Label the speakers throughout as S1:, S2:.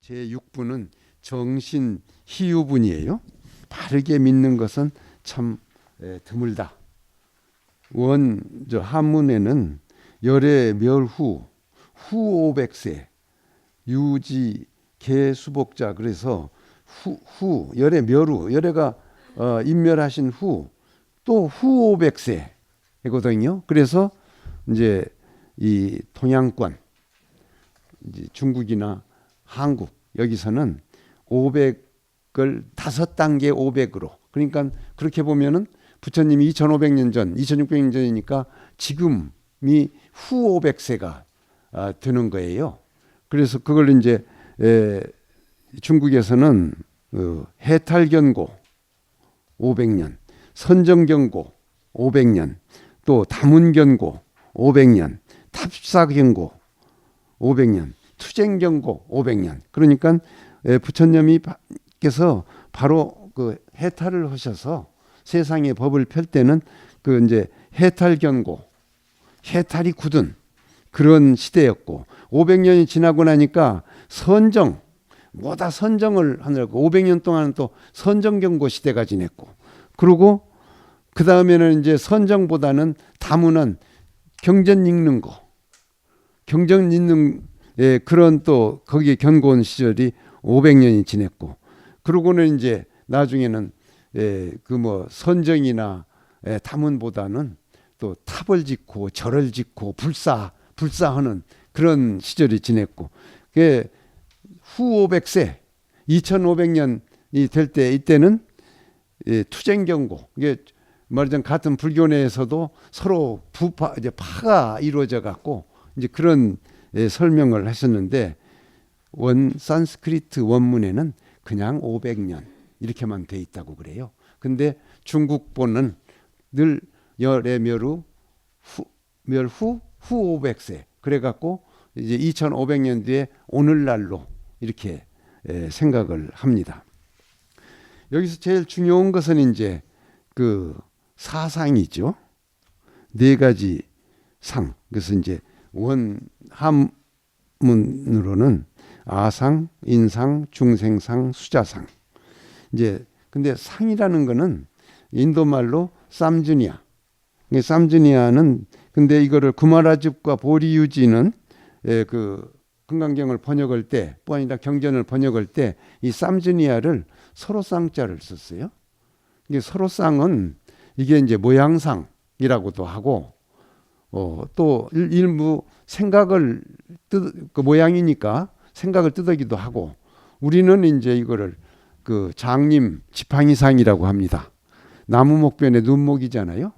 S1: 제6부는 정신 희유분이에요. 바르게 믿는 것은 참 드물다. 저 한문에는 열의 멸후 후 500세 유지 개수복자, 그래서 후 열의 멸후, 열애가 인멸하신 후 또 후 500세거든요. 그래서 이제 이 동양권, 이제 중국이나 한국 여기서는 500을 5단계 500으로, 그러니까 그렇게 보면은 부처님이 2500년 전, 2600년 전이니까 지금이 후 500세가 되는 거예요. 그래서 그걸 이제 중국에서는 해탈견고 500년, 선정견고 500년, 또 다문견고 500년, 탑사견고 500년, 투쟁견고 500년. 그러니까 부처님께서 바로 그 해탈을 하셔서 세상의 법을 펼 때는 그 이제 해탈견고, 해탈이 굳은 그런 시대였고, 500년이 지나고 나니까 선정, 뭐다 선정을 하느라고 500년 동안은 또 선정경고 시대가 지냈고, 그리고 그 다음에는 이제 선정보다는 다문은 경전 읽는 거, 경전 읽는 그런 또 거기에 견고한 시절이 500년이 지냈고, 그러고는 이제 나중에는 그 뭐 선정이나 다문보다는 또 탑을 짓고 절을 짓고 불사하는 그런 시절이 지냈고, 그게 후 500세 2500년이 될 때, 이때는 투쟁경고, 이게 말하자면 같은 불교 내에서도 서로 이제 파가 이루어져 갖고 이제 그런 설명을 하셨는데, 산스크리트 원문에는 그냥 500년 이렇게만 돼 있다고 그래요. 근데 중국본은 늘 열의 멸후 후 500세 그래 갖고 이제 2500년 뒤에 오늘날로 이렇게 생각을 합니다. 여기서 제일 중요한 것은 이제 그 사상이죠. 네 가지 상. 그래서 이제 한문으로는 아상, 인상, 중생상, 수자상. 이제 근데 상이라는 거는 인도 말로 쌈주니아. 쌈주니아는 근데 이거를 구마라집과 보리유지는 그 금강경을 번역할 때, 뿐 아니라 경전을 번역할 때 이 쌈주니아를 서로쌍자를 썼어요. 이게 서로쌍은 이게 이제 모양상이라고도 하고, 또 일부 생각을 그 모양이니까 생각을 뜯어기도 하고, 우리는 이제 이거를 그 장님 지팡이상이라고 합니다. 나무 목변에 눈목이잖아요.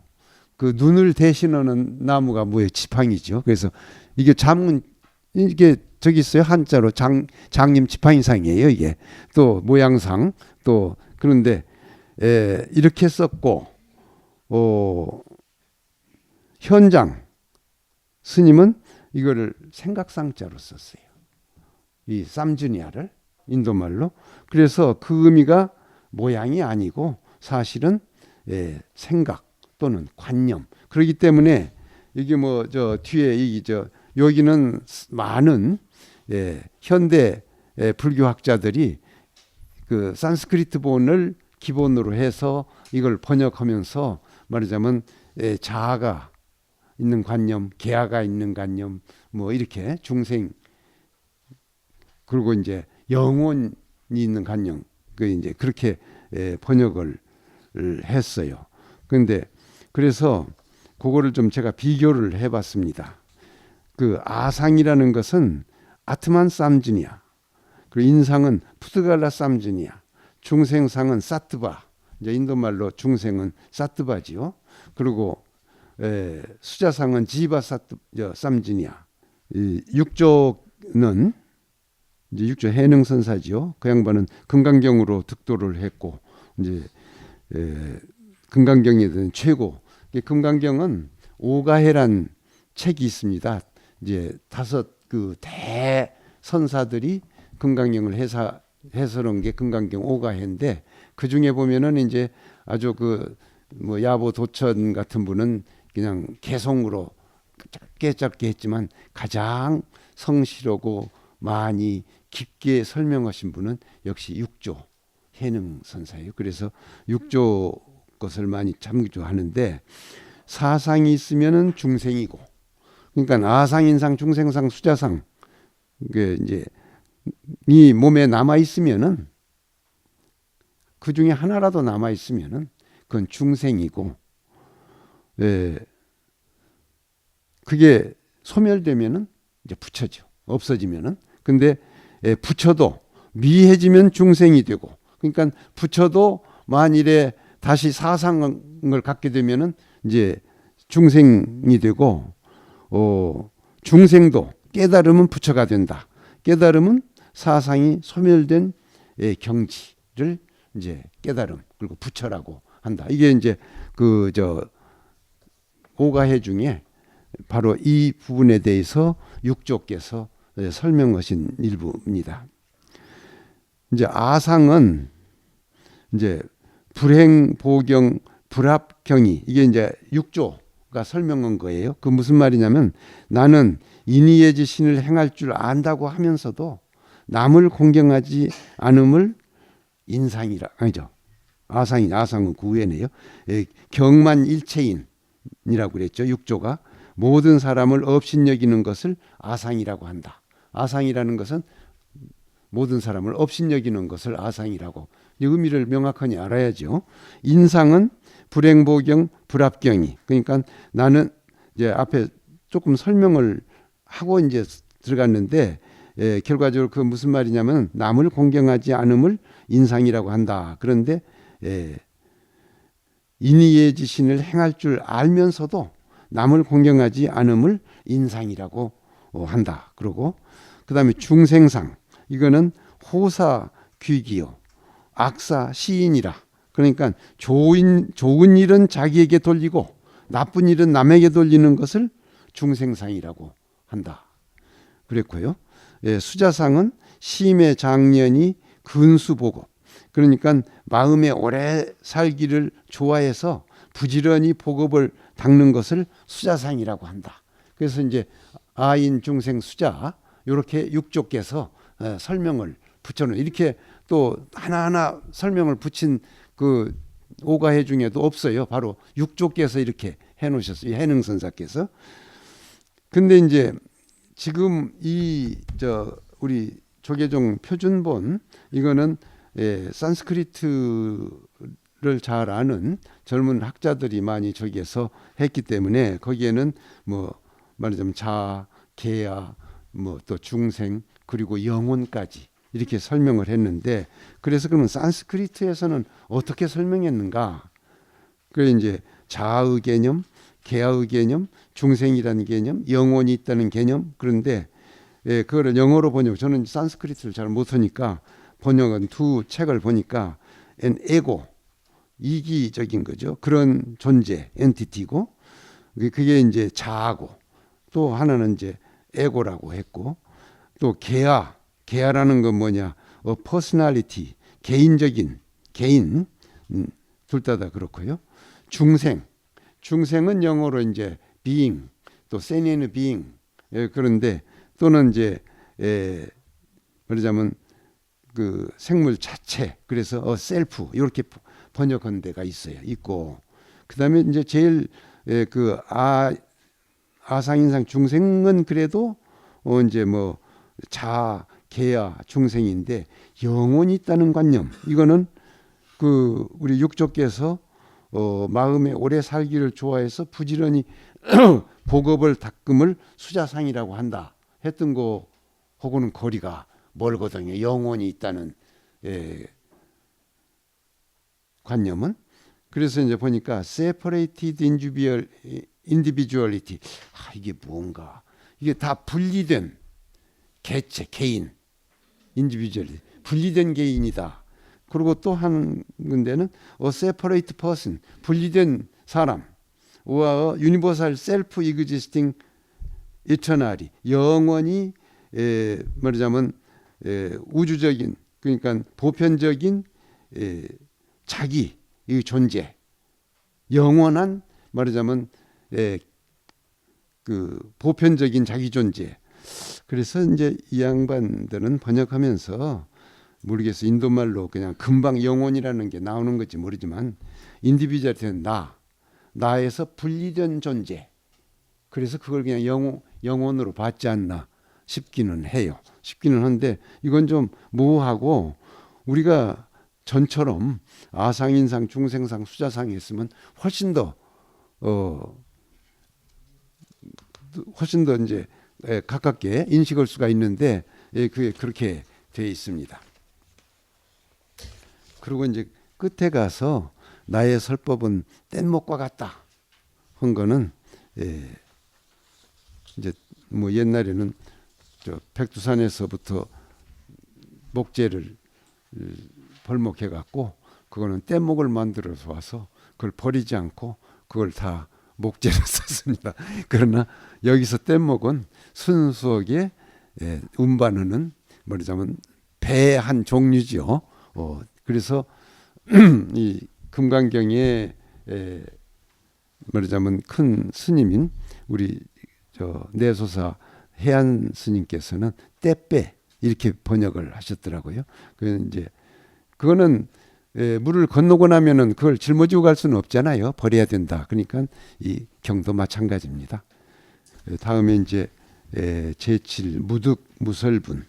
S1: 그 눈을 대신하는 나무가 뭐예요? 지팡이죠. 그래서 이게 이게 저기 있어요. 한자로 장님 지팡이상이에요. 이게 또 모양상, 또 그런데 이렇게 썼고, 현장 스님은 이거를 생각상자로 썼어요. 이 쌈주니아를 인도말로. 그래서 그 의미가 모양이 아니고 사실은 생각 또는 관념. 그렇기 때문에 이게 뭐 저 뒤에 여기는 많은 현대 불교학자들이 그 산스크리트본을 기본으로 해서 이걸 번역하면서 말하자면 자아가 있는 관념, 개아가 있는 관념, 뭐 이렇게 중생, 그리고 이제 영혼이 있는 관념, 그 이제 그렇게 번역을 했어요. 그런데 그래서 그거를 좀 제가 비교를 해봤습니다. 그 아상이라는 것은 아트만 쌈주니아, 그리고 인상은 푸드갈라 쌈주니아, 중생상은 사트바, 이제 인도말로 중생은 사트바지요. 그리고 수자상은 지바 쌈주니아. 육조는 이제 육조 해능선사지요. 그 양반은 금강경으로 득도를 했고, 이제 금강경에 대한 최고. 금강경은 오가해란 책이 있습니다. 이제 5 그 대선사들이 금강경을 해설한 게 금강경 오가해인데, 그 중에 보면은 이제 아주 그 뭐 야보 도천 같은 분은 그냥 개송으로 짧게 했지만 가장 성실하고 많이 깊게 설명하신 분은 역시 육조 해능선사예요. 그래서 육조 것을 많이 참조하는데 사상이 있으면은 중생이고, 그러니까 아상, 인상, 중생상, 수자상 그 이제 이 몸에 남아 있으면은 그 중에 하나라도 남아 있으면은 그건 중생이고, 예, 그게 소멸되면은 이제 부처죠. 없어지면은. 근데 부처도 미해지면 중생이 되고, 그러니까 부처도 만일에 다시 사상을 갖게 되면은 이제 중생이 되고, 중생도 깨달으면 부처가 된다. 깨달으면 사상이 소멸된 경지를 이제 깨달음, 그리고 부처라고 한다. 이게 이제 그 오가해 중에 바로 이 부분에 대해서 육조께서 설명하신 일부입니다. 이제 아상은 이제 불행, 보경, 불합경이, 이게 이제 육조가 설명한 거예요. 그 무슨 말이냐면 나는 인의의 지신을 행할 줄 안다고 하면서도 남을 공경하지 않음을 인상이라, 아니죠. 아상은 그 후에네요. 경만일체인이라고 그랬죠. 육조가 모든 사람을 업신여기는 것을 아상이라고 한다. 아상이라는 것은 모든 사람을 업신여기는 것을 아상이라고, 이 의미를 명확하게 알아야죠. 인상은 불행보경, 불합경이, 그러니까 나는 이제 앞에 조금 설명을 하고 이제 들어갔는데, 결과적으로 그 무슨 말이냐면 남을 공경하지 않음을 인상이라고 한다. 그런데 인의의 지신을 행할 줄 알면서도 남을 공경하지 않음을 인상이라고 한다. 그러고 그 다음에 중생상, 이거는 호사 귀기요 악사 시인이라, 그러니까 좋은 일은 자기에게 돌리고 나쁜 일은 남에게 돌리는 것을 중생상이라고 한다. 그랬고요. 수자상은 심의 장년이 근수보고, 그러니까 마음에 오래 살기를 좋아해서 부지런히 복업을 닦는 것을 수자상이라고 한다. 그래서 이제 아인, 중생, 수자 이렇게 육조께서 설명을 붙여놓은, 이렇게 또 하나하나 설명을 붙인 그 오가해 중에도 없어요. 바로 육조께서 이렇게 해놓으셨어요. 해능선사께서. 근데 이제 지금 우리 조계종 표준본, 이거는 산스크리트를 잘 아는 젊은 학자들이 많이 저기에서 했기 때문에 거기에는 뭐 말하자면 자, 계야, 뭐 또 중생, 그리고 영혼까지 이렇게 설명을 했는데, 그래서 그러면 산스크리트에서는 어떻게 설명했는가? 그래 이제 자의 개념, 계야의 개념, 중생이라는 개념, 영혼이 있다는 개념. 그런데 그거를 영어로 번역, 저는 산스크리트를 잘 못하니까 번역은 두 책을 보니까 에고, 이기적인 거죠. 그런 존재, 엔티티고, 그게 이제 자아고, 또 하나는 이제 에고라고 했고, 또 계야라는 건 뭐냐? 퍼스널리티, 개인적인, 개인, 둘 다 그렇고요. 중생은 영어로 이제 being, 또 sentient being, 그런데 또는 이제 말하자면 그 생물 자체, 그래서 셀프 이렇게 번역한 데가 있고, 그다음에 이제 제일 그 아상인상 중생은 그래도 이제 뭐 자, 계야, 중생인데 영혼이 있다는 관념, 이거는 그 우리 육조께서 마음에 오래 살기를 좋아해서 부지런히 복업을 닦음을 수자상이라고 한다 했던 거하고는 거리가 멀거든요. 영혼이 있다는 관념은. 그래서 이제 보니까 separated individuality, 이게 뭔가, 이게 다 분리된 개체, 개인, individuality, 분리된 개인이다. 그리고 또 한 군데는 a separate person, 분리된 사람, or universal self-existing eternally, 영원히 말하자면 우주적인, 그러니까 보편적인 자기 이 존재, 영원한 말하자면 그 보편적인 자기 존재. 그래서 이제 이 양반들은 번역하면서 모르겠어 인도말로 그냥 금방 영혼이라는 게 나오는 건지 모르지만 인디비주얼은 나에서 분리된 존재. 그래서 그걸 그냥 영혼으로 받지 않나 싶기는 해요. 싶기는 한데 이건 좀 모호하고 우리가 전처럼 아상인상, 중생상, 수자상이 있으면 훨씬 더 이제 가깝게 인식할 수가 있는데 그게 그렇게 되어 있습니다. 그리고 이제 끝에 가서 나의 설법은 뗏목과 같다 한 거는 이제 뭐 옛날에는 저 백두산에서부터 목재를 벌목해 갖고 그거는 뗏목을 만들어서 와서 그걸 버리지 않고 그걸 다 목재로 썼습니다. 그러나 여기서 뗏목은 순수하게 운반하는 말하자면 배의 한 종류죠. 그래서 이 금강경의 말하자면 큰 스님인 우리 저 내소사 해안 스님께서는 떼배 이렇게 번역을 하셨더라고요. 그거는 물을 건너고 나면은 그걸 짊어지고 갈 수는 없잖아요. 버려야 된다. 그러니까 이 경도 마찬가지입니다. 다음에 이제 제7 무득 무설분을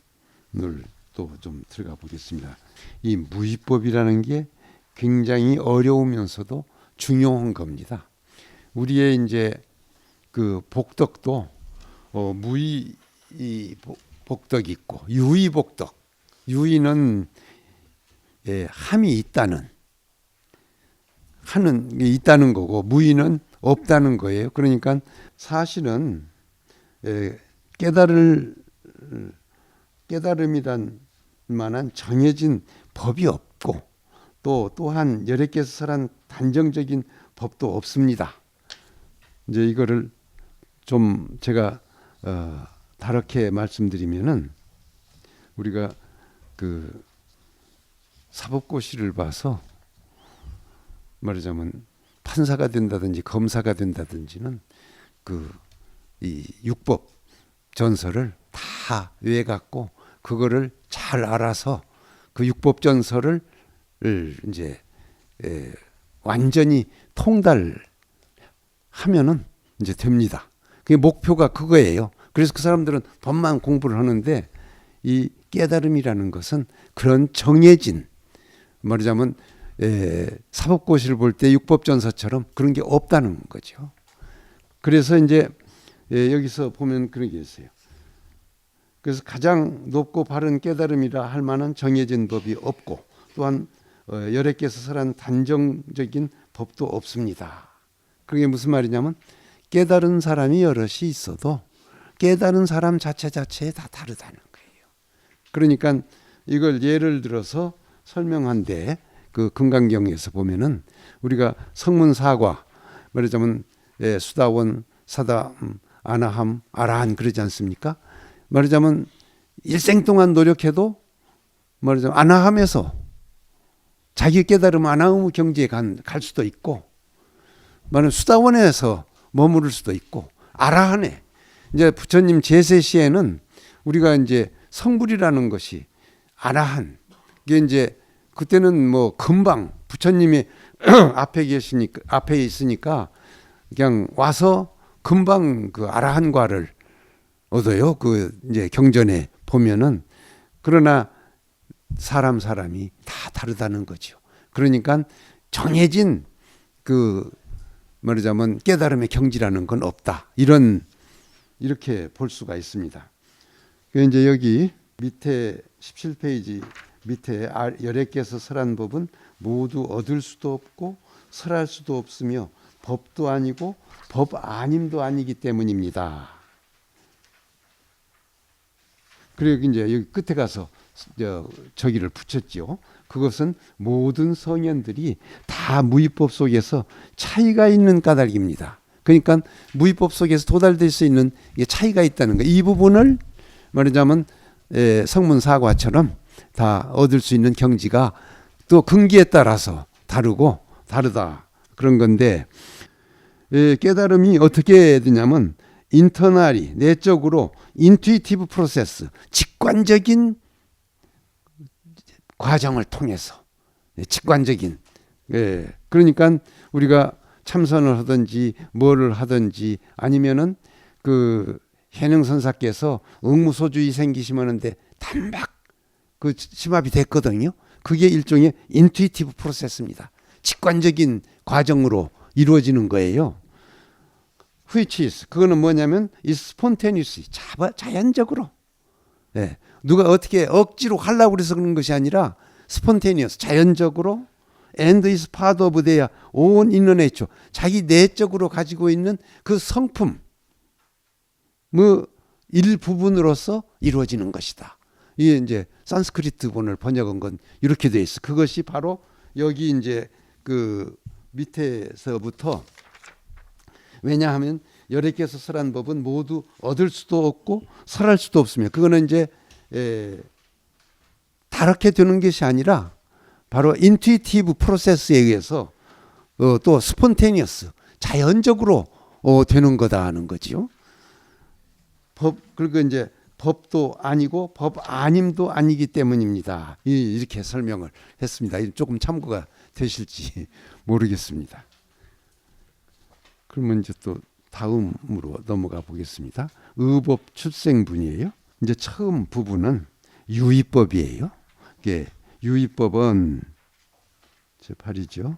S1: 또 좀 들어가 보겠습니다. 이 무위법이라는 게 굉장히 어려우면서도 중요한 겁니다. 우리의 이제 그 복덕도 무위 복덕이 있고 유위 복덕. 유위는 함이 있다는 있다는 거고 무위는 없다는 거예요. 그러니까 사실은 깨달음이란 만한 정해진 법이 없고 또한 여러 개서 설한 단정적인 법도 없습니다. 이제 이거를 좀 제가 다르게 말씀드리면은 우리가 그 사법고시를 봐서 말하자면 판사가 된다든지 검사가 된다든지는 이 육법 전설을 다 외갖고 그거를 잘 알아서 그 육법 전설을 이제 완전히 통달하면은 이제 됩니다. 그 목표가 그거예요. 그래서 그 사람들은 법만 공부를 하는데 이 깨달음이라는 것은 그런 정해진 말하자면 사법고시를 볼 때 육법전서처럼 그런 게 없다는 거죠. 그래서 이제 여기서 보면 그런 게 있어요. 그래서 가장 높고 바른 깨달음이라 할 만한 정해진 법이 없고 또한 여러 개서 설한 단정적인 법도 없습니다. 그게 무슨 말이냐면 깨달은 사람이 여럿이 있어도 깨달은 사람 자체에 다 다르다는 거예요. 그러니까 이걸 예를 들어서 설명한데 그 금강경에서 보면은 우리가 성문사과 말하자면 수다원, 사담, 아나함, 아라한 그러지 않습니까? 말하자면 일생 동안 노력해도 말하자면 아나함에서 자기 깨달음 아나함 경지에 갈 수도 있고 말하자면 수다원에서 머무를 수도 있고 아라한에 이제 부처님 제세 시에는 우리가 이제 성불이라는 것이 아라한 이게 이제 그때는 뭐 금방 부처님이 앞에 있으니까 그냥 와서 금방 그 아라한과를 얻어요. 그 이제 경전에 보면은 그러나 사람이 다 다르다는 거죠. 그러니까 정해진 그 말하자면 깨달음의 경지라는 건 없다. 이렇게 볼 수가 있습니다. 이제 여기 밑에 17페이지 밑에 여러 개서 설한 법은 모두 얻을 수도 없고 설할 수도 없으며 법도 아니고 법 아님도 아니기 때문입니다. 그리고 이제 여기 끝에 가서 저기를 붙였죠. 그것은 모든 성현들이 다 무위법 속에서 차이가 있는 까닭입니다. 그러니까 무위법 속에서 도달될 수 있는 차이가 있다는 거. 이 부분을 말하자면 성문사과처럼 다 얻을 수 있는 경지가 또 근기에 따라서 다르다 그런 건데 깨달음이 어떻게 되냐면 인터널이 내적으로 인투이티브 프로세스, 직관적인 과정을 통해서 직관적인 그러니까 우리가 참선을 하든지 뭐를 하든지 아니면은 그 해능선사께서 응무소주의 생기시면은데 단박 그 심합이 됐거든요. 그게 일종의 인투이티브 프로세스입니다. 직관적인 과정으로 이루어지는 거예요. which is 그거는 뭐냐면 is spontaneous 자연적으로 누가 어떻게 억지로 하려고 그래서 그런 것이 아니라 spontaneous 자연적으로 and is part of their own inner nature 자기 내적으로 가지고 있는 그 성품 뭐 일부분으로서 이루어지는 것이다. 이게 이제 산스크리트본을 번역한 건 이렇게 돼 있어. 그것이 바로 여기 이제 그 밑에서부터 왜냐하면 여래께서 설한 법은 모두 얻을 수도 없고 설할 수도 없으며 그거는 이제 다르게 되는 것이 아니라 바로 인투이티브 프로세스에 의해서 또 스폰테니어스 자연적으로 되는 거다 하는 거지요. 그리고 이제 법도 아니고 법 아님도 아니기 때문입니다. 이렇게 설명을 했습니다. 조금 참고가 되실지 모르겠습니다. 그러면 이제 또 다음으로 넘어가 보겠습니다. 의법 출생분이에요. 이제 처음 부분은 유의법이에요. 이게 유의법은 제 8이죠.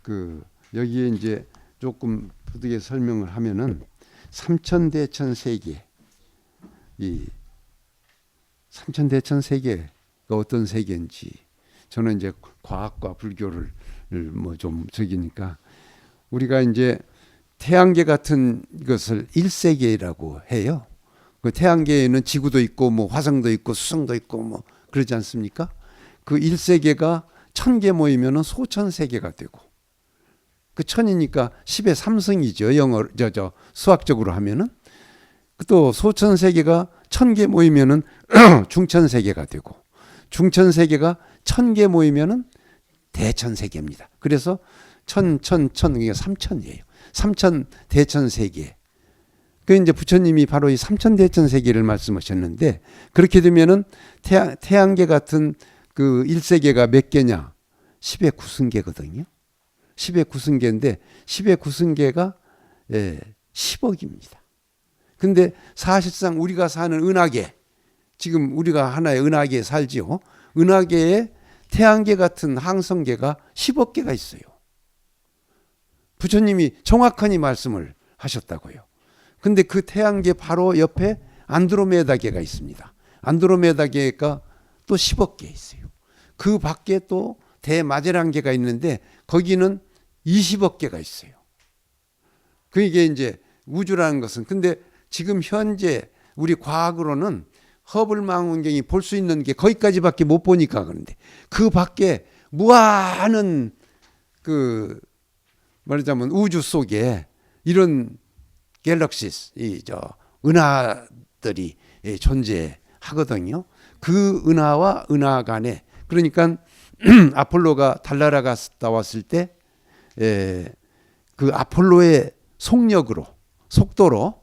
S1: 그 여기에 이제 조금 부득이 설명을 하면은 삼천대천세계 이 삼천대천세계가 어떤 세계인지 저는 이제 과학과 불교를 뭐 좀 저기니까 우리가 이제 태양계 같은 것을 일세계라고 해요. 그 태양계에는 지구도 있고 뭐 화성도 있고 수성도 있고 뭐 그러지 않습니까? 그 일세계가 1000개 모이면은 소천세계가 되고 그 천이니까 10의 3승이죠. 영어 수학적으로 하면은 또 소천세계가 1000개 모이면은 중천세계가 되고 중천세계가 1000개 모이면은 대천세계입니다. 그래서 천 그게 3천이에요. 3천 대천세계. 그 이제 부처님이 바로 이 3천 대천세계를 말씀하셨는데 그렇게 되면은 태양계 같은 그 1세계가 몇 개냐? 10의 9승계거든요. 10의 9승계인데 10의 9승계가 10억입니다. 근데 사실상 우리가 사는 은하계 지금 우리가 하나의 은하계에 살지요. 은하계에 태양계 같은 항성계가 10억 개가 있어요. 부처님이 정확하니 말씀을 하셨다고요. 근데 그 태양계 바로 옆에 안드로메다계가 있습니다. 안드로메다계가 또 10억 개 있어요. 그 밖에 또 대마제란계가 있는데 거기는 20억 개가 있어요. 그게 이제 우주라는 것은 근데 지금 현재 우리 과학으로는 허블 망원경이 볼 수 있는 게 거기까지밖에 못 보니까 그런데 그 밖에 무한한 그 말하자면 우주 속에 이런 갤럭시스 은하들이 존재하거든요. 그 은하와 은하 간에 그러니까 아폴로가 달나라 갔다 왔을 때 그 아폴로의 속도로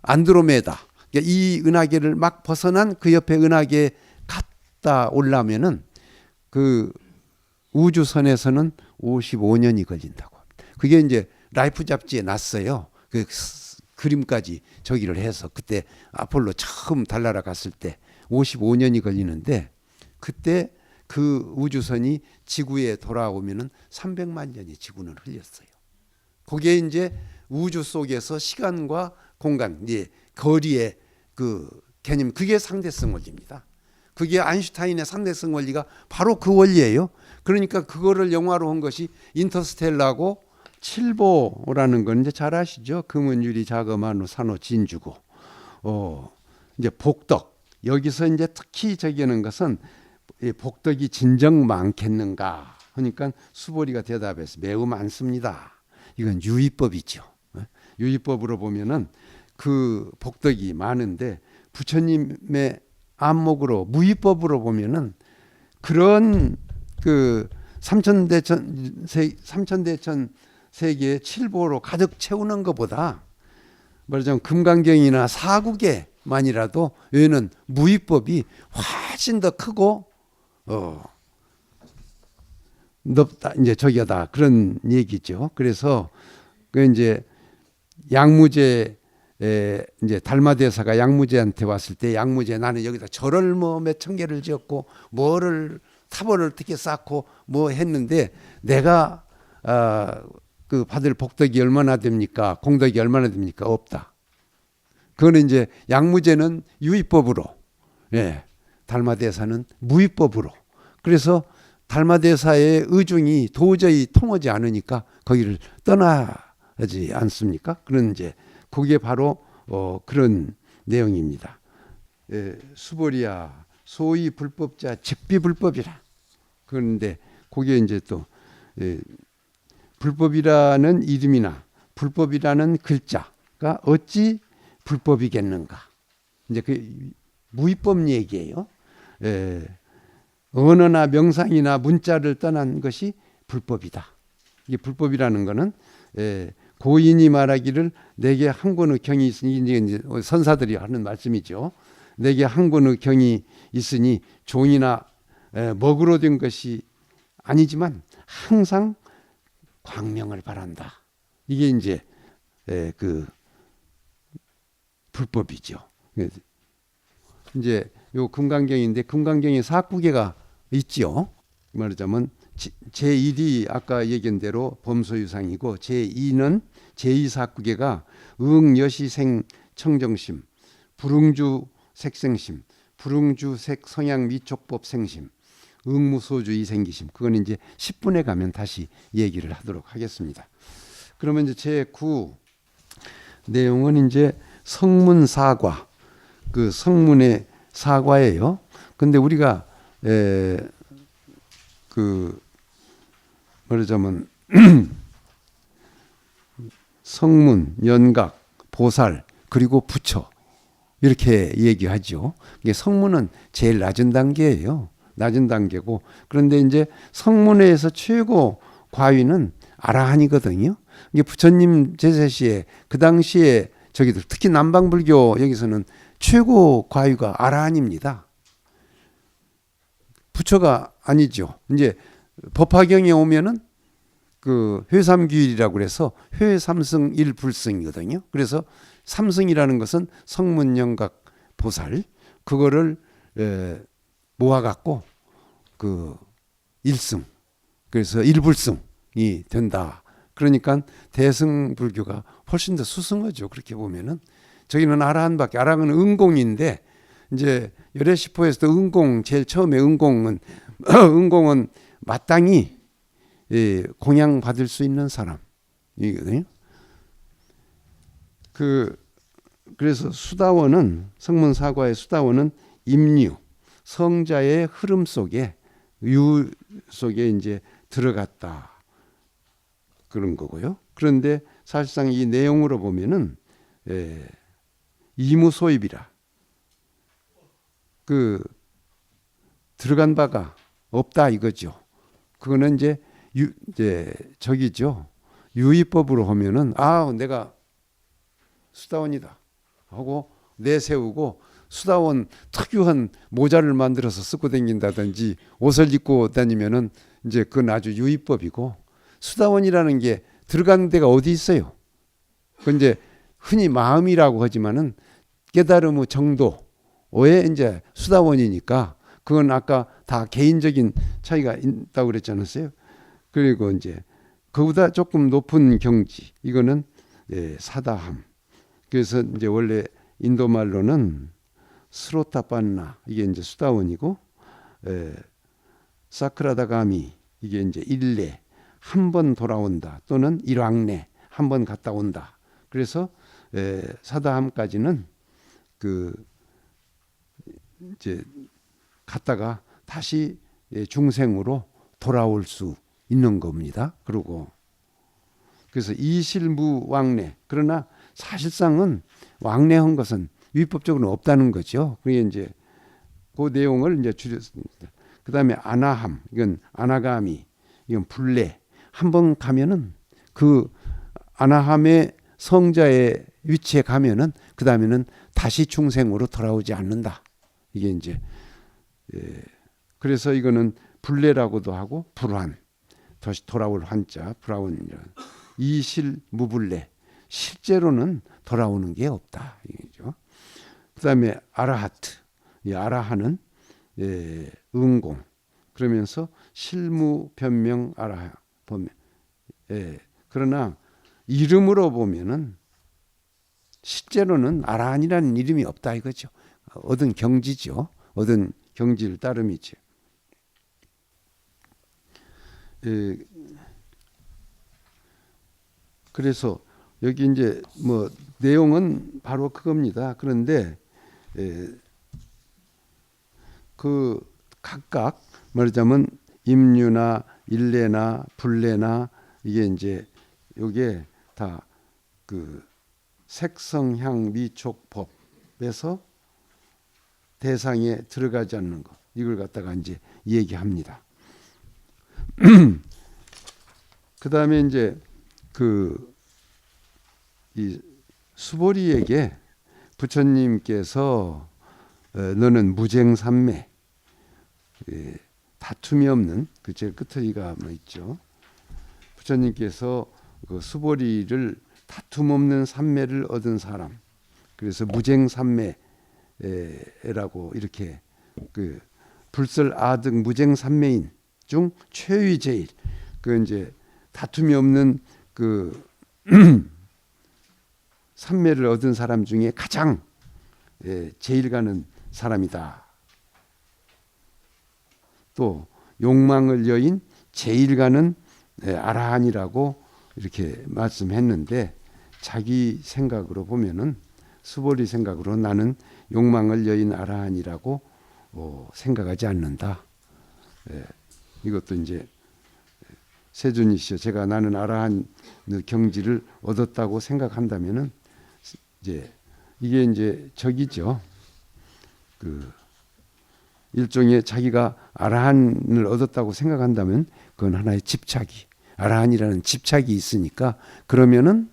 S1: 안드로메다 이 은하계를 막 벗어난 그 옆에 은하계에 갔다 오려면은 그 우주선에서는 55년이 걸린다고 합니다. 그게 이제 라이프 잡지에 났어요. 그 그림까지 저기를 해서 그때 아폴로 처음 달나라 갔을 때 55년이 걸리는데 그때 그 우주선이 지구에 돌아오면은 300만 년이 지구는 흘렸어요. 그게 이제 우주 속에서 시간과 공간, 거리의 그 개념, 그게 상대성 원리입니다. 그게 아인슈타인의 상대성 원리가 바로 그 원리예요. 그러니까 그거를 영화로 한 것이 인터스텔라고 칠보라는 건 이제 잘 아시죠? 금은 유리 자금한우 산호 진주고 이제 복덕 여기서 이제 특히 저기하는 것은 복덕이 진정 많겠는가 하니까 수보리가 대답해서 매우 많습니다. 이건 유의법이죠. 유의법으로 보면은 그 복덕이 많은데 부처님의 안목으로 무의법으로 보면은 그런 그 삼천대천 세계의 칠보로 가득 채우는 것보다 말하자면 금강경이나 사국에만이라도 여기는 무위법이 훨씬 더 크고 높다, 이제 저기다 그런 얘기죠. 그래서 그 이제 양무제 이제 달마대사가 양무제한테 왔을 때 양무제 나는 여기다 절을 뭐 몇천 개를 지었고 뭐를 탑을 어떻게 쌓고 뭐 했는데 내가 그 받을 복덕이 얼마나 됩니까? 공덕이 얼마나 됩니까? 없다. 그거는 이제 양무제는 유의법으로, 예, 달마대사는 무의법으로. 그래서 달마대사의 의중이 도저히 통하지 않으니까 거기를 떠나지 않습니까? 그런 이제 그게 바로 그런 내용입니다. 수보리야 소위 불법자 즉비불법이라. 그런데 그게 이제 또 불법이라는 이름이나 불법이라는 글자가 어찌 불법이겠는가? 이제 그 무위법 얘기예요. 언어나 명상이나 문자를 떠난 것이 불법이다. 이게 불법이라는 거는 고인이 말하기를 내게 한 권의 경이 있으니 이제 선사들이 하는 말씀이죠. 내게 한 권의 경이 있으니 종이나 먹으로 된 것이 아니지만 항상 광명을 바란다. 이게 이제 그 불법이죠. 이제 요 금강경인데 금강경에 사구계가 있죠. 말하자면 제1이 아까 얘기한 대로 범소유상이고 제2는 제2사구계가 응여시생 청정심, 불응주 색생심, 불응주 색 성향 미촉법 생심, 응무소주 이생기심. 그건 이제 10분에 가면 다시 얘기를 하도록 하겠습니다. 그러면 이제 제9 내용은 이제 성문사과, 그 성문의 사과예요. 근데 우리가 그 말하자면 성문, 연각, 보살 그리고 부처 이렇게 얘기하죠. 이게 성문은 제일 낮은 단계예요. 낮은 단계고 그런데 이제 성문에서 최고 과위는 아라한이거든요. 이게 부처님 제세 시에 그 당시에 저기들 특히 남방불교 여기서는 최고 과위가 아라한입니다. 부처가 아니죠. 이제 법화경에 오면은 그 회삼규일이라고 그래서 회삼승 일불승이거든요. 그래서 삼승이라는 것은 성문, 연각, 보살 그거를 모아갖고 그 일승 그래서 일불승이 된다. 그러니까 대승불교가 훨씬 더 수승하죠. 그렇게 보면은 저기는 아라한밖에 아라한은 은공인데 이제 열애시포에서도 은공 제일 처음에 은공은 은공은 마땅히 공양 받을 수 있는 사람이거든요. 그래서 수다원은 성문사과의 수다원은 임류 성자의 흐름 속에 유 속에 이제 들어갔다 그런 거고요. 그런데 사실상 이 내용으로 보면은 이무소입이라 그 들어간 바가 없다 이거죠. 그거는 이제 저기죠. 유의법으로 하면은 내가 수다원이다 하고 내세우고 수다원 특유한 모자를 만들어서 쓰고 다닌다든지 옷을 입고 다니면은 이제 그건 아주 유의법이고 수다원이라는 게 들어가는 데가 어디 있어요? 그 이제 흔히 마음이라고 하지만은 깨달음의 정도에 이제 수다원이니까 그건 아까 다 개인적인 차이가 있다고 그랬지 않았어요? 그리고 이제 그보다 조금 높은 경지 이거는 사다함. 그래서 이제 원래 인도 말로는 스로타판나 이게 이제 수다원이고 사크라다가미 이게 이제 일례 한 번 돌아온다 또는 일왕래 한 번 갔다 온다. 그래서 사다함까지는 그 이제 갔다가 다시 중생으로 돌아올 수 있는 겁니다. 그리고 그래서 이실무왕래 그러나 사실상은 왕래한 것은 위법적으로는 없다는 거죠. 그게 이제 그 내용을 이제 줄였습니다. 그 다음에 아나함 이건 아나가미 이건 불례 한번 가면은 그 아나함의 성자의 위치에 가면은 그 다음에는 다시 중생으로 돌아오지 않는다. 이게 이제 그래서 이거는 불례라고도 하고 불환, 다시 돌아올 환자, 불환이라 이실무불례, 실제로는 돌아오는 게 없다. 이거죠. 그 다음에 아라하트, 이 아라하는 응공, 그러면서 실무 변명 아라하 보면, 그러나 이름으로 보면은 실제로는 아라한이라는 이름이 없다 이거죠. 얻은 경지죠. 얻은 경지를 따름이죠. 그래서 여기 이제 뭐 내용은 바로 그겁니다. 그런데 그 각각 말하자면 임류나 일례나 불례나 이게 이제 요게 다 그 색성향 미촉법에서 대상에 들어가지 않는 것, 이걸 갖다가 이제 얘기합니다. 그 다음에 이제 이 수보리에게 부처님께서 너는 무쟁삼매, 다툼이 없는 그 제일 끝의가 뭐 있죠. 부처님께서 그 수보리를 다툼 없는 삼매를 얻은 사람, 그래서 무쟁삼매라고 이렇게 그 불설아득 무쟁삼매인 중 최위 제일, 그 이제 다툼이 없는 그 삼매를 얻은 사람 중에 가장 제일 가는 사람이다. 또 욕망을 여인 제일 가는 아라한이라고 이렇게 말씀했는데, 자기 생각으로 보면은 수보리 생각으로 나는 욕망을 여인 아라한이라고 생각하지 않는다. 이것도 이제 세존이시여, 제가 나는 아라한 경지를 얻었다고 생각한다면은 이제 이게 이제 적이죠. 그 일종의 자기가 아라한을 얻었다고 생각한다면 그건 하나의 집착이, 아라한이라는 집착이 있으니까 그러면은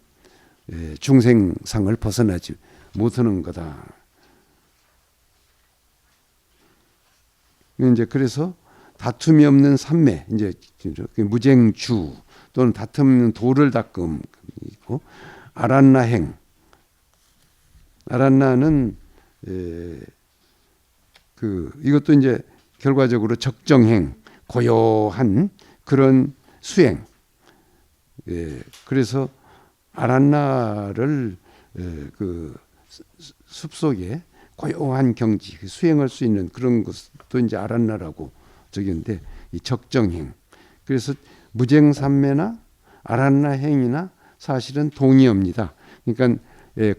S1: 중생상을 벗어나지 못하는 거다. 이제 그래서 다툼이 없는 삼매, 이제 무쟁주 또는 다툼 없는 도를 닦음 있고, 아란나행, 아란나는 이것도 이제 결과적으로 적정행, 고요한 그런 수행. 그래서 아란나를 그 숲속에 고요한 경지, 수행할 수 있는 그런 것도 이제 아란나라고 적용인데, 이 적정행. 그래서 무쟁삼매나 아란나행이나 사실은 동의합니다. 그러니까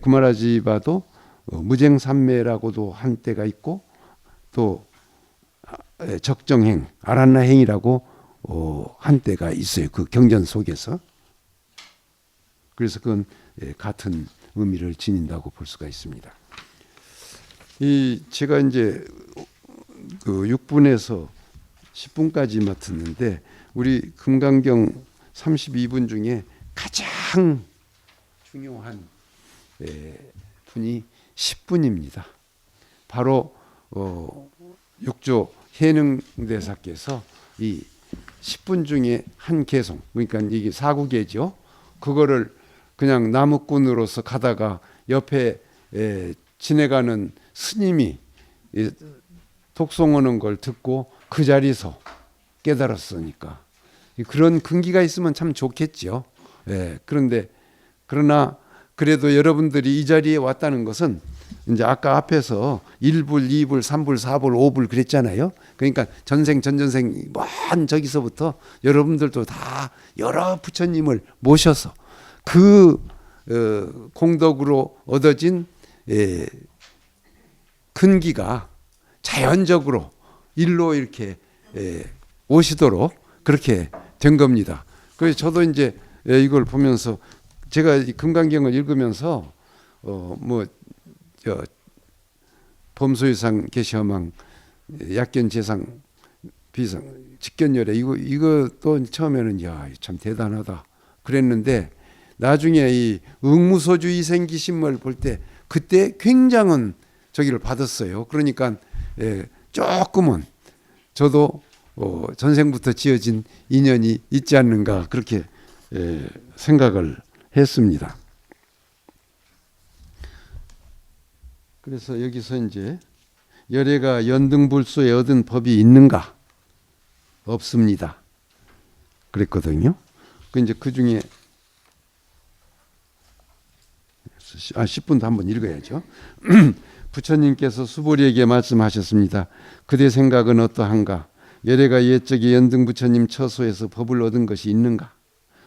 S1: 구마라지바도 무쟁삼매라고도 한 때가 있고, 또 적정행, 아란나행이라고 한 때가 있어요. 그 경전 속에서. 그래서 그건 같은 의미를 지닌다고 볼 수가 있습니다. 제가 이제 그 6분에서 10분까지 맡았는데, 우리 금강경 32분 중에 가장 중요한 분이 10분입니다. 바로 6조 해능대사께서 이 10분 중에 한 개송, 그러니까 이게 사구계죠. 그거를 그냥 나무꾼으로서 가다가 옆에 지내가는 스님이 독송하는 걸 듣고 그 자리에서 깨달았으니까 그런 근기가 있으면 참 좋겠죠. 그러나 그래도 여러분들이 이 자리에 왔다는 것은 이제 아까 앞에서 1불, 2불, 3불, 4불, 5불 그랬잖아요. 그러니까 전생, 전전생 먼 저기서부터 여러분들도 다 여러 부처님을 모셔서 그 공덕으로 얻어진 근기가 자연적으로 일로 이렇게 오시도록 그렇게 된 겁니다. 그래서 저도 이제 이걸 보면서 제가 이 금강경을 읽으면서 범소유상 계시허망 약견재상 비상 직견열애 이것도 처음에는 야 참 대단하다 그랬는데, 나중에 이 응무소주의 생기심을 볼 때 그때 굉장한 저기를 받았어요. 그러니까 조금은 저도 전생부터 지어진 인연이 있지 않는가 그렇게 생각을 했습니다. 그래서 여기서 이제 열애가 연등불소에 얻은 법이 있는가? 없습니다. 그랬거든요. 이제 그 중에 10분도 한번 읽어야죠. 부처님께서 수보리에게 말씀하셨습니다. 그대 생각은 어떠한가? 열애가 옛적에 연등 부처님 처소에서 법을 얻은 것이 있는가?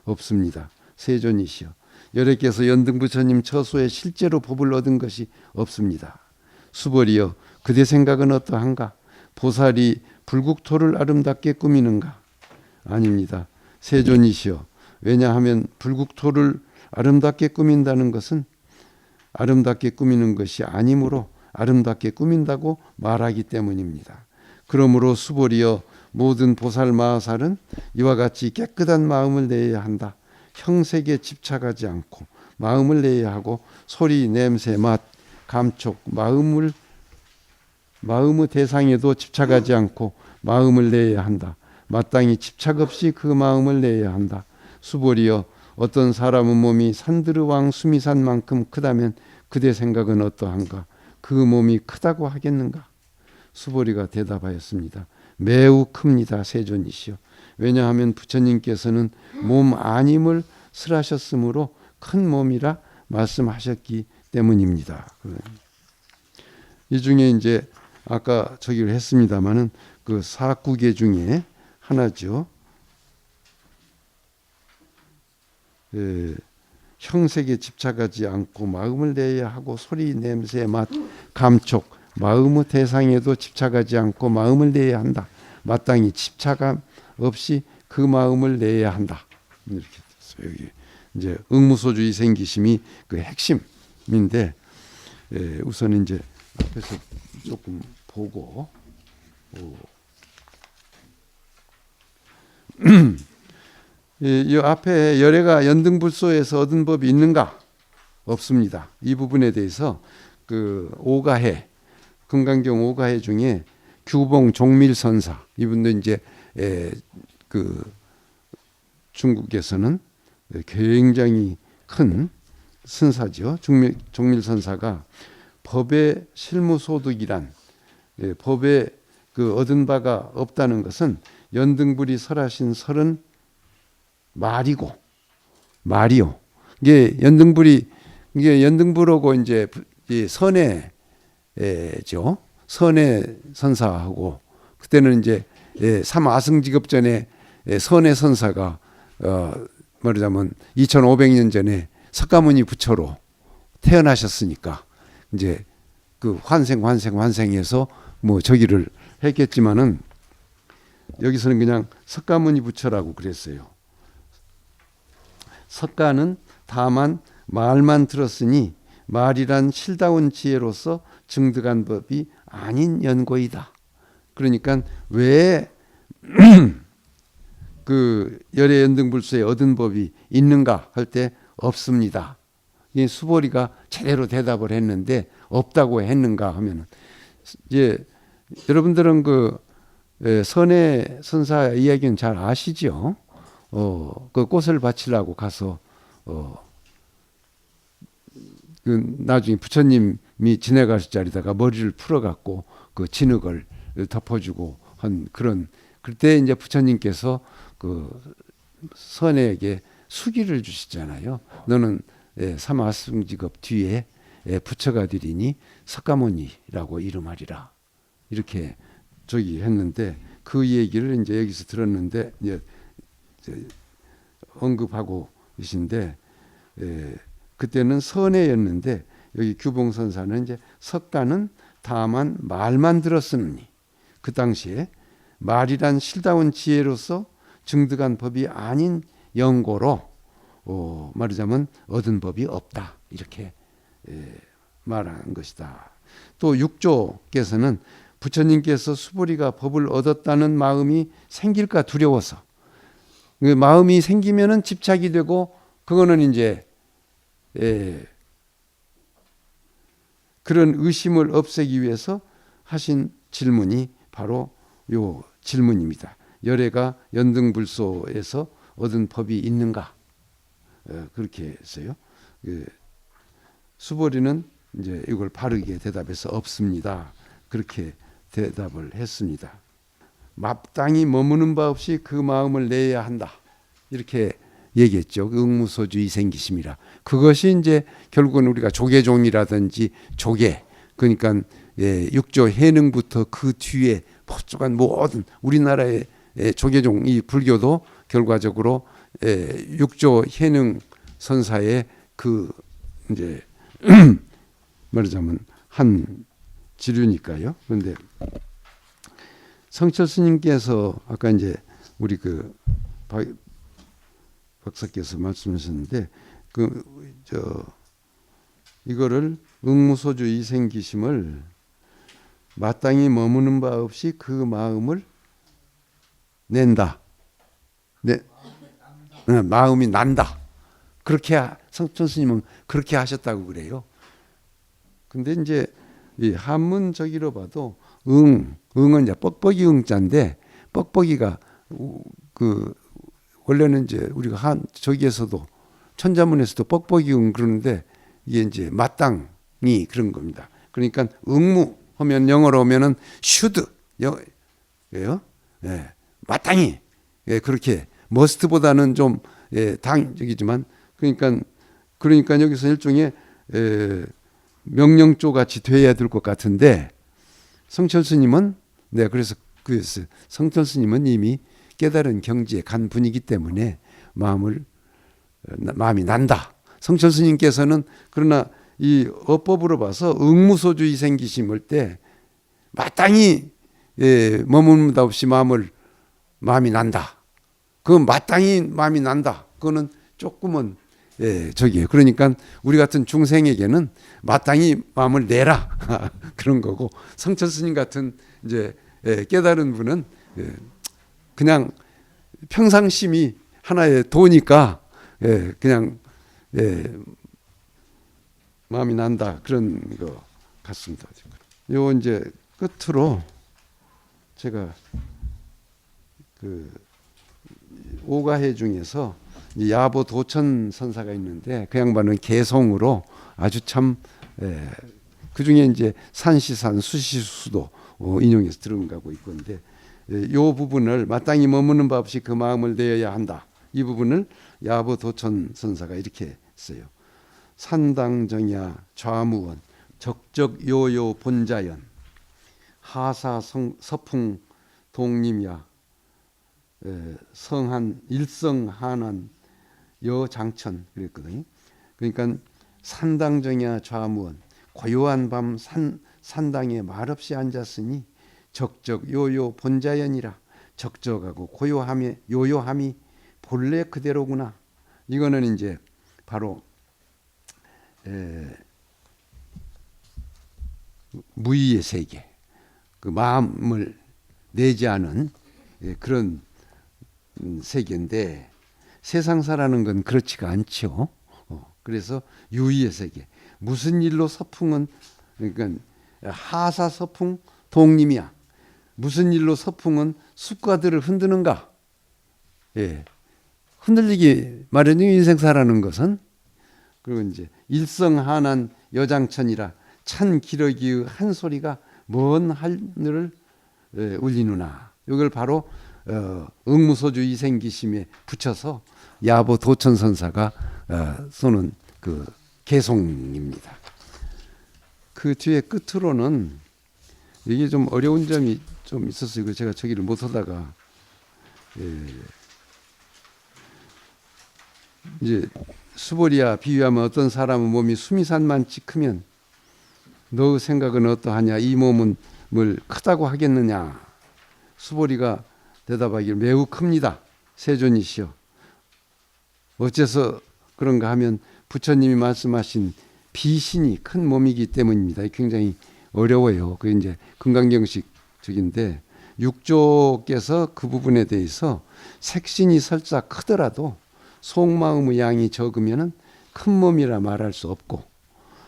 S1: 없습니다. 세존이시여. 열애께서 연등 부처님 처소에 실제로 법을 얻은 것이 없습니다. 수보리여, 그대 생각은 어떠한가? 보살이 불국토를 아름답게 꾸미는가? 아닙니다. 세존이시여. 왜냐하면 불국토를 아름답게 꾸민다는 것은 아름답게 꾸미는 것이 아니므로 아름답게 꾸민다고 말하기 때문입니다. 그러므로 수보리여, 모든 보살 마하살은 이와 같이 깨끗한 마음을 내야 한다. 형색에 집착하지 않고 마음을 내야 하고 소리, 냄새, 맛, 감촉, 마음의 대상에도 집착하지 않고 마음을 내야 한다. 마땅히 집착 없이 그 마음을 내야 한다. 수보리여, 어떤 사람의 몸이 산드르왕 수미산만큼 크다면 그대 생각은 어떠한가? 그 몸이 크다고 하겠는가? 수보리가 대답하였습니다. 매우 큽니다. 세존이시여. 왜냐하면 부처님께서는 몸 아님을 설하셨으므로 큰 몸이라 말씀하셨기 때문입니다. 이 중에 이제 아까 저기를 했습니다마는 그 사구계 중에 하나죠. 형색에 집착하지 않고 마음을 내야 하고 소리, 냄새, 맛, 감촉, 마음의 대상에도 집착하지 않고 마음을 내야 한다. 마땅히 집착함 없이 그 마음을 내야 한다. 이렇게 됐어요. 여기 이제 응무소주의 생기심이 그 핵심인데 우선 이제 앞에서 조금 보고 이 앞에 열애가 연등불소에서 얻은 법이 있는가? 없습니다. 이 부분에 대해서 그 오가해 금강경 오가해 중에 규봉 종밀선사 이분도 이제 그 중국에서는 굉장히 큰 선사죠. 종밀선사가 법의 실무소득이란 법에 그 얻은 바가 없다는 것은 연등불이 설하신 설은 말이요. 이게 연등불하고 이제 선해죠. 선해 선사하고 그때는 이제 삼아승직업 전에 선해 선사가 말하자면 2500년 전에 석가모니 부처로 태어나셨으니까 이제 그 환생해서 뭐 저기를 했겠지만은 여기서는 그냥 석가모니 부처라고 그랬어요. 석가는 다만 말만 들었으니 말이란 실다운 지혜로서 증득한 법이 아닌 연고이다. 그러니까 왜 그 열애 연등불소에 얻은 법이 있는가 할 때 없습니다. 이 수보리가 제대로 대답을 했는데 없다고 했는가 하면은 이제 여러분들은 그 선해 선사 이야기는 잘 아시죠? 그 꽃을 바치려고 가서 그 나중에 부처님이 지내가실 자리다가 머리를 풀어갖고 그 진흙을 덮어주고 한 그런 그때 이제 부처님께서 그 선해에게 수기를 주시잖아요. 너는 삼아승직업 뒤에 부처가 되리니 석가모니라고 이름하리라. 이렇게 저기 했는데 그 얘기를 이제 여기서 들었는데 이제 언급하고 계신데 그때는 선해였는데 여기 규봉선사는 이제 석가는 다만 말만 들었으니 그 당시에 말이란 실다운 지혜로서 증득한 법이 아닌 영고로 말하자면 얻은 법이 없다 이렇게 말한 것이다. 또 6조께서는 부처님께서 수보리가 법을 얻었다는 마음이 생길까 두려워서 마음이 생기면은 집착이 되고 그거는 이제 그런 의심을 없애기 위해서 하신 질문이 바로 요 질문입니다. 열애가 연등불소에서 얻은 법이 있는가? 그렇게 했어요. 수보리는 이제 이걸 바르게 대답해서 없습니다. 그렇게 대답을 했습니다. 마땅히 머무는 바 없이 그 마음을 내야 한다. 이렇게 얘기했죠. 응무소주 이생기심이라. 그것이 이제 결국은 우리가 조계종이라든지 조계, 그러니까 육조 해능부터 그 뒤에 복잡한 모든 우리나라의 조계종, 이 불교도 결과적으로 육조 해능 선사의 그 이제 말하자면 한 지류니까요. 그런데 성철 스님께서 아까 이제 우리 그 박사께서 말씀하셨는데 이거를 응무소주 이생기심을 마땅히 머무는 바 없이 그 마음을 낸다. 마음이 난다. 그렇게 성철 스님은 그렇게 하셨다고 그래요. 근데 이제 이 한문 저기로 봐도 응은 이제 뻑뻑이 응자인데 뻑뻑이가 그 원래는 이제 우리가 저기에서도 천자문에서도 뻑뻑이 응 그러는데 이게 이제 마땅히 그런 겁니다. 그러니까 응무 하면 영어로 하면은 should 예요. 마땅히 그렇게 must보다는 좀 당적이지만 그러니까 여기서 일종의 명령조 같이 돼야 될 것 같은데 성철 스님은 그래서 성철 스님은 이미 깨달은 경지에 간 분이기 때문에 마음이 난다. 성철 스님께서는 그러나 이 어법으로 봐서 응무소주 이생기심을 때 마땅히 머무름다 없이 마음이 난다. 그 마땅히 마음이 난다. 그거는 조금은 저기에요. 그러니까 우리 같은 중생에게는 마땅히 마음을 내라 그런 거고 성철 스님 같은 이제 깨달은 분은 그냥 평상심이 하나의 도니까 그냥 마음이 난다 그런 거 같습니다. 요 이제 끝으로 제가 그 오가해 중에서 야보 도천 선사가 있는데 그 양반은 개성으로 아주 참 그 중에 이제 산시산 수시수도 인용해서 들어가고 있건데 요 부분을 마땅히 머무는 바 없이 그 마음을 내어야 한다. 이 부분을 야보 도천 선사가 이렇게 했어요. 산당정야 좌무원 적적요요 본자연 하사 서풍 동림야 성한 일성한한 여장천 그랬거든요. 그러니까 산당정야 좌무원 고요한 밤 산당에 말없이 앉았으니 적적요요 본자연이라 적적하고 고요함이 요요함이 본래 그대로구나. 이거는 이제 바로 무의의 세계, 그 마음을 내지 않은 그런 세계인데 세상사라는 건 그렇지가 않죠. 그래서 유의의 세계. 무슨 일로 서풍은 그러니까 하사 서풍 동림이야. 무슨 일로 서풍은 숲가들을 흔드는가? 흔들리기 마련인 인생사라는 것은 그리고 이제 일성한한 여장천이라 찬 기러기의 한 소리가 먼 하늘을 울리누나. 이걸 바로 응무소주 이생기심에 붙여서 야보 도천선사가 쏘는 그 개송입니다. 그 뒤에 끝으로는 이게 좀 어려운 점이 좀 있었어요. 이거 제가 저기를 못 하다가 이제 수보리야 비유하면 어떤 사람은 몸이 수미산만치 크면 너의 생각은 어떠하냐? 이 몸은 뭘 크다고 하겠느냐? 수보리가 대답하기를 매우 큽니다. 세존이시여. 어째서 그런가 하면 부처님이 말씀하신 비신이 큰 몸이기 때문입니다. 굉장히 어려워요. 그 이제 금강경식적인데 육조께서 그 부분에 대해서 색신이 설사 크더라도 속마음의 양이 적으면은 큰 몸이라 말할 수 없고,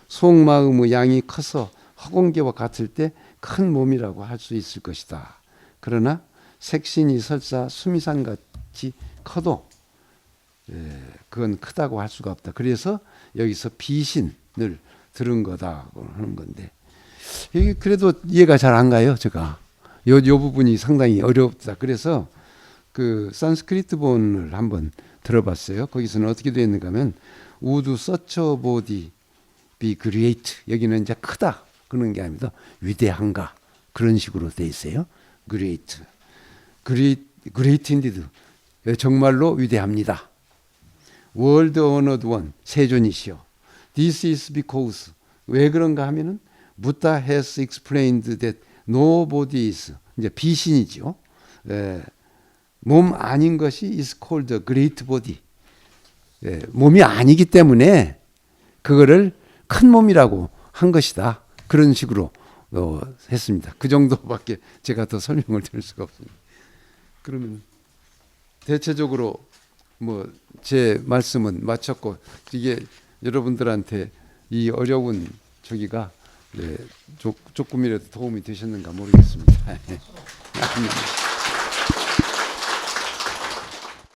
S1: 속마음의 양이 커서 허공개와 같을 때 큰 몸이라고 할 수 있을 것이다. 그러나 색신이 설사 수미산같이 커도 그건 크다고 할 수가 없다. 그래서 여기서 비신을 들은 거다고 하는 건데, 이게 그래도 이해가 잘 안 가요. 제가 요 부분이 상당히 어렵다. 그래서 그 산스크리트 본을 한번 들어봤어요. 거기서는 어떻게 되어 있는가 하면 would such a body be great, 여기는 이제 크다 그런 게 아닙니다. 위대한가, 그런 식으로 되어 있어요. great indeed, 정말로 위대합니다. world honored one, 세존이시여. this is because, 왜 그런가 하면은 Buddha has explained that nobody is, 이제 비신이죠. 몸 아닌 것이 is called a great body. 몸이 아니기 때문에 그거를 큰 몸이라고 한 것이다. 그런 식으로 했습니다. 그 정도밖에 제가 더 설명을 드릴 수가 없습니다. 그러면 대체적으로 뭐 제 말씀은 마쳤고, 이게 여러분들한테 이 어려운 저기가 조금이라도 도움이 되셨는가 모르겠습니다.